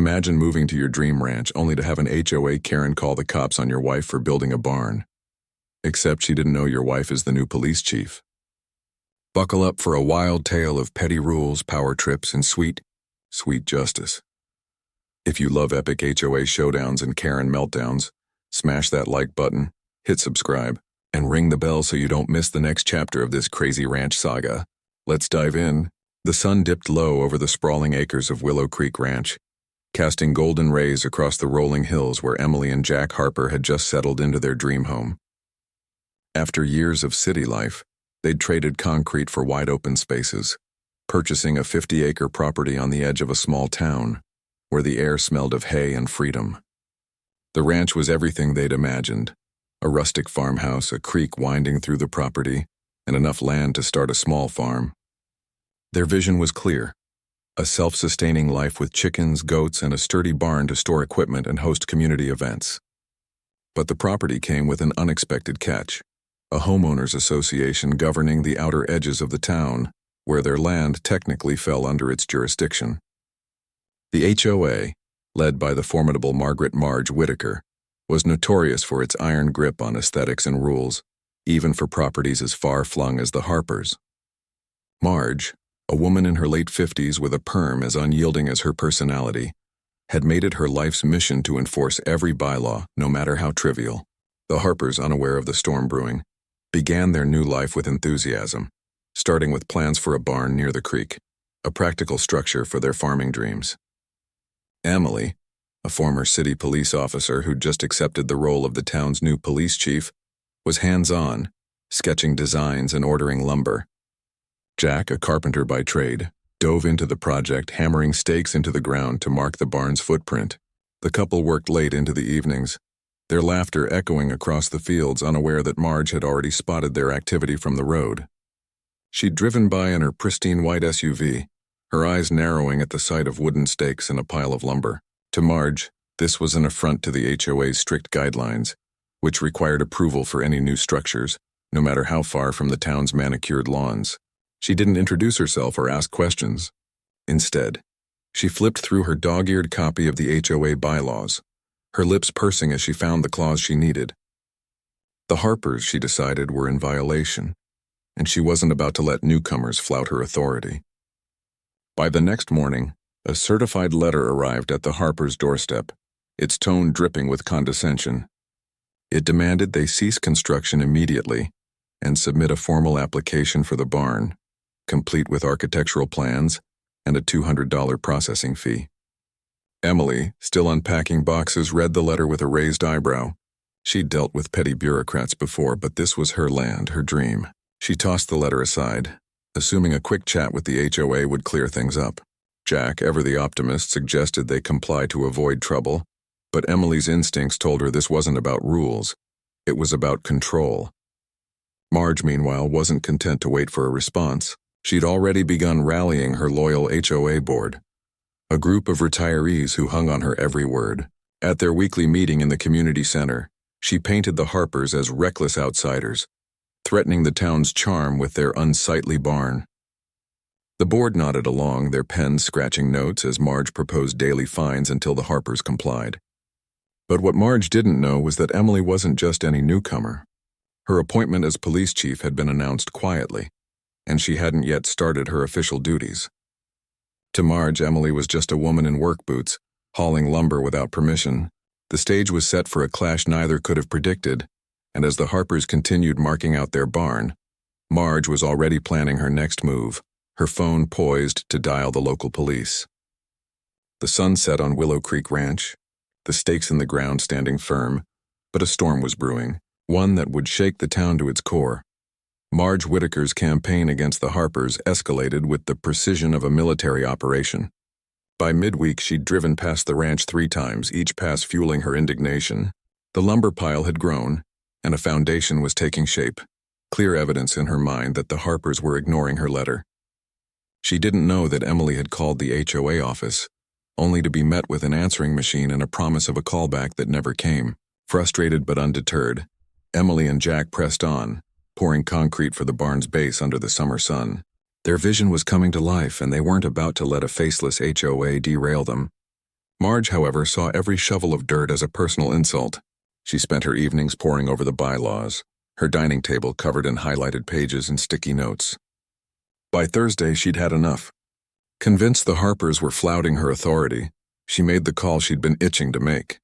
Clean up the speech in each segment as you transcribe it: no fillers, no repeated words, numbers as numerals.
Imagine moving to your dream ranch only to have an HOA Karen call the cops on your wife for building a barn. Except she didn't know your wife is the new police chief. Buckle up for a wild tale of petty rules, power trips, and sweet, sweet justice. If you love epic HOA showdowns and Karen meltdowns, smash that like button, hit subscribe, and ring the bell so you don't miss the next chapter of this crazy ranch saga. Let's dive in. The sun dipped low over the sprawling acres of Willow Creek Ranch, casting golden rays across the rolling hills where Emily and Jack Harper had just settled into their dream home. After years of city life, they'd traded concrete for wide-open spaces, purchasing a 50-acre property on the edge of a small town, where the air smelled of hay and freedom. The ranch was everything they'd imagined: a rustic farmhouse, a creek winding through the property, and enough land to start a small farm. Their vision was clear: a self-sustaining life with chickens, goats, and a sturdy barn to store equipment and host community events. But the property came with an unexpected catch: a homeowners association governing the outer edges of the town, where their land technically fell under its jurisdiction. The HOA, led by the formidable Marge Whitaker, was notorious for its iron grip on aesthetics and rules, even for properties as far-flung as the Harpers. Marge, a woman in her late 50s with a perm as unyielding as her personality, had made it her life's mission to enforce every bylaw, no matter how trivial. The Harpers, unaware of the storm brewing, began their new life with enthusiasm, starting with plans for a barn near the creek, a practical structure for their farming dreams. Emily, a former city police officer who'd just accepted the role of the town's new police chief, was hands-on, sketching designs and ordering lumber. Jack, a carpenter by trade, dove into the project, hammering stakes into the ground to mark the barn's footprint. The couple worked late into the evenings, their laughter echoing across the fields, unaware that Marge had already spotted their activity from the road. She'd driven by in her pristine white SUV, her eyes narrowing at the sight of wooden stakes and a pile of lumber. To Marge, this was an affront to the HOA's strict guidelines, which required approval for any new structures, no matter how far from the town's manicured lawns. She didn't introduce herself or ask questions. Instead, she flipped through her dog-eared copy of the HOA bylaws, her lips pursing as she found the clause she needed. The Harpers, she decided, were in violation, and she wasn't about to let newcomers flout her authority. By the next morning, a certified letter arrived at the Harpers' doorstep, its tone dripping with condescension. It demanded they cease construction immediately and submit a formal application for the barn, complete with architectural plans and a $200 processing fee. Emily, still unpacking boxes, read the letter with a raised eyebrow. She'd dealt with petty bureaucrats before, but this was her land, her dream. She tossed the letter aside, assuming a quick chat with the HOA would clear things up. Jack, ever the optimist, suggested they comply to avoid trouble, but Emily's instincts told her this wasn't about rules. It was about control. Marge, meanwhile, wasn't content to wait for a response. She'd already begun rallying her loyal HOA board, a group of retirees who hung on her every word. At their weekly meeting in the community center, she painted the Harpers as reckless outsiders, threatening the town's charm with their unsightly barn. The board nodded along, their pens scratching notes as Marge proposed daily fines until the Harpers complied. But what Marge didn't know was that Emily wasn't just any newcomer. Her appointment as police chief had been announced quietly, and she hadn't yet started her official duties. To Marge, Emily was just a woman in work boots, hauling lumber without permission. The stage was set for a clash neither could have predicted, and as the Harpers continued marking out their barn, Marge was already planning her next move, her phone poised to dial the local police. The sun set on Willow Creek Ranch, the stakes in the ground standing firm, but a storm was brewing, one that would shake the town to its core. Marge Whitaker's campaign against the Harpers escalated with the precision of a military operation. By midweek, she'd driven past the ranch 3 times, each pass fueling her indignation. The lumber pile had grown, and a foundation was taking shape, clear evidence in her mind that the Harpers were ignoring her letter. She didn't know that Emily had called the HOA office, only to be met with an answering machine and a promise of a callback that never came. Frustrated but undeterred, Emily and Jack pressed on, pouring concrete for the barn's base under the summer sun. Their vision was coming to life, and they weren't about to let a faceless HOA derail them. Marge, however, saw every shovel of dirt as a personal insult. She spent her evenings poring over the bylaws, her dining table covered in highlighted pages and sticky notes. By Thursday, she'd had enough. Convinced the Harpers were flouting her authority, she made the call she'd been itching to make.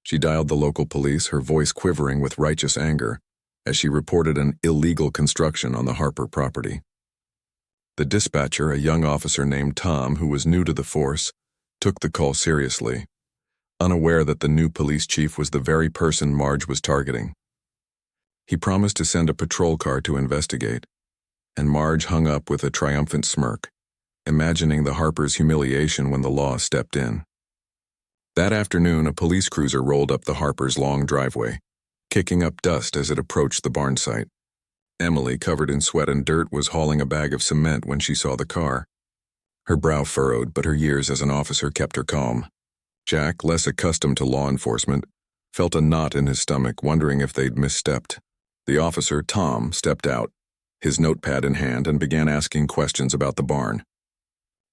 She dialed the local police, her voice quivering with righteous anger, as she reported an illegal construction on the Harper property. The dispatcher, a young officer named Tom who was new to the force, took the call seriously, unaware that the new police chief was the very person Marge was targeting. He promised to send a patrol car to investigate, and Marge hung up with a triumphant smirk, imagining the Harpers' humiliation when the law stepped in. That afternoon, a police cruiser rolled up the Harpers' long driveway, kicking up dust as it approached the barn site. Emily, covered in sweat and dirt, was hauling a bag of cement when she saw the car. Her brow furrowed, but her years as an officer kept her calm. Jack, less accustomed to law enforcement, felt a knot in his stomach, wondering if they'd misstepped. The officer, Tom, stepped out, his notepad in hand, and began asking questions about the barn.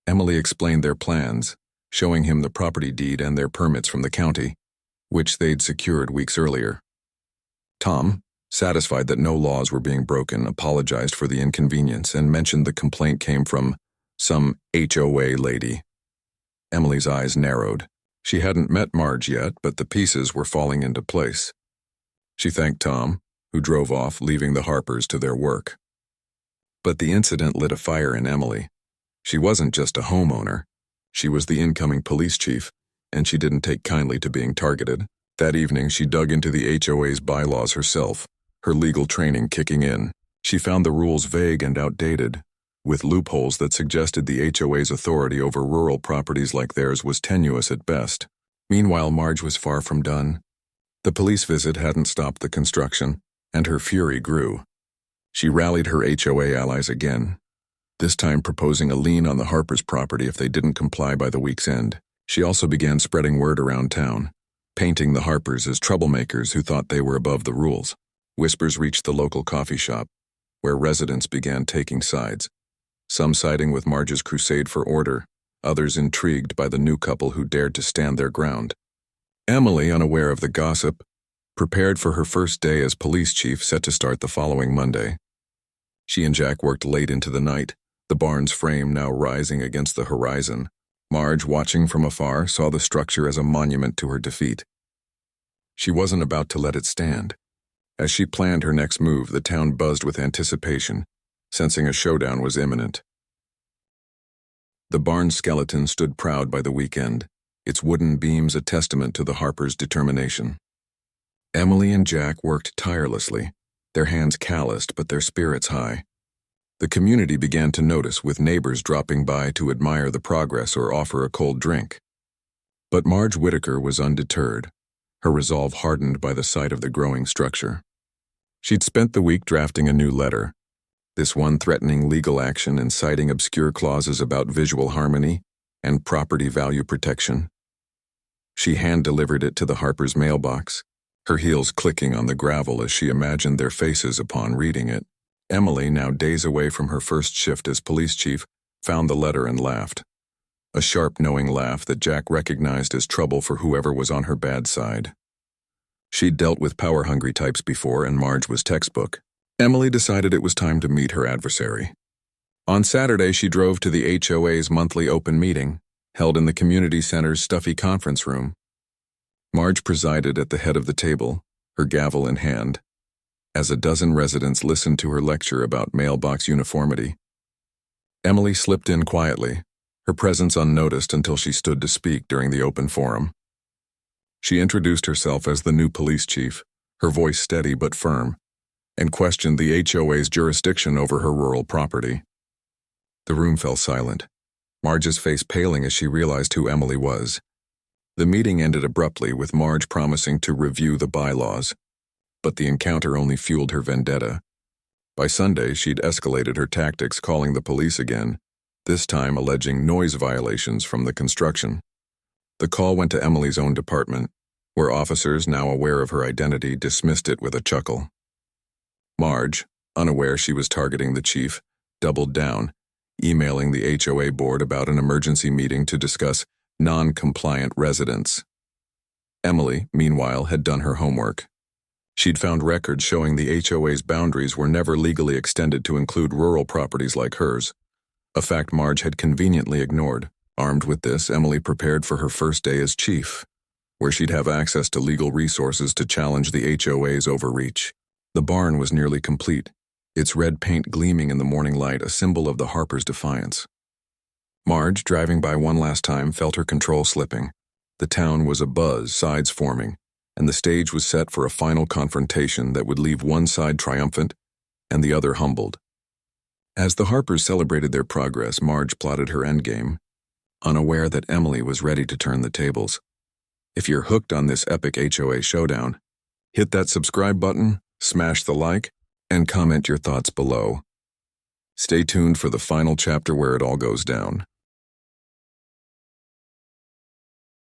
Emily explained their plans, showing him the property deed and their permits from the county, which they'd secured weeks earlier. Tom, satisfied that no laws were being broken, apologized for the inconvenience and mentioned the complaint came from some HOA lady. Emily's eyes narrowed. She hadn't met Marge yet, but the pieces were falling into place. She thanked Tom, who drove off, leaving the Harpers to their work. But the incident lit a fire in Emily. She wasn't just a homeowner. She was the incoming police chief, and she didn't take kindly to being targeted. That evening, she dug into the HOA's bylaws herself, her legal training kicking in. She found the rules vague and outdated, with loopholes that suggested the HOA's authority over rural properties like theirs was tenuous at best. Meanwhile, Marge was far from done. The police visit hadn't stopped the construction, and her fury grew. She rallied her HOA allies again, this time proposing a lien on the Harpers' property if they didn't comply by the week's end. She also began spreading word around town, painting the Harpers as troublemakers who thought they were above the rules. Whispers reached the local coffee shop, where residents began taking sides, some siding with Marge's crusade for order, others intrigued by the new couple who dared to stand their ground. Emily, unaware of the gossip, prepared for her first day as police chief set to start the following Monday. She and Jack worked late into the night, the barn's frame now rising against the horizon. Marge, watching from afar, saw the structure as a monument to her defeat. She wasn't about to let it stand. As she planned her next move, the town buzzed with anticipation, sensing a showdown was imminent. The barn's skeleton stood proud by the weekend, its wooden beams a testament to the Harpers' determination. Emily and Jack worked tirelessly, their hands calloused but their spirits high. The community began to notice, with neighbors dropping by to admire the progress or offer a cold drink. But Marge Whitaker was undeterred, her resolve hardened by the sight of the growing structure. She'd spent the week drafting a new letter, this one threatening legal action and citing obscure clauses about visual harmony and property value protection. She hand-delivered it to the Harpers' mailbox, her heels clicking on the gravel as she imagined their faces upon reading it. Emily, now days away from her first shift as police chief, found the letter and laughed. A sharp, knowing laugh that Jack recognized as trouble for whoever was on her bad side. She'd dealt with power-hungry types before, and Marge was textbook. Emily decided it was time to meet her adversary. On Saturday, she drove to the HOA's monthly open meeting, held in the community center's stuffy conference room. Marge presided at the head of the table, her gavel in hand, as a dozen residents listened to her lecture about mailbox uniformity. Emily slipped in quietly, her presence unnoticed until she stood to speak during the open forum. She introduced herself as the new police chief, her voice steady but firm, and questioned the HOA's jurisdiction over her rural property. The room fell silent, Marge's face paling as she realized who Emily was. The meeting ended abruptly, with Marge promising to review the bylaws, but the encounter only fueled her vendetta. By Sunday, she'd escalated her tactics, calling the police again, this time alleging noise violations from the construction. The call went to Emily's own department, where officers, now aware of her identity, dismissed it with a chuckle. Marge, unaware she was targeting the chief, doubled down, emailing the HOA board about an emergency meeting to discuss non-compliant residents. Emily, meanwhile, had done her homework. She'd found records showing the HOA's boundaries were never legally extended to include rural properties like hers, a fact Marge had conveniently ignored. Armed with this, Emily prepared for her first day as chief, where she'd have access to legal resources to challenge the HOA's overreach. The barn was nearly complete, its red paint gleaming in the morning light, a symbol of the Harpers' defiance. Marge, driving by one last time, felt her control slipping. The town was abuzz, sides forming, and the stage was set for a final confrontation that would leave one side triumphant and the other humbled. As the Harpers celebrated their progress, Marge plotted her endgame, unaware that Emily was ready to turn the tables. If you're hooked on this epic HOA showdown, hit that subscribe button, smash the like, and comment your thoughts below. Stay tuned for the final chapter where it all goes down.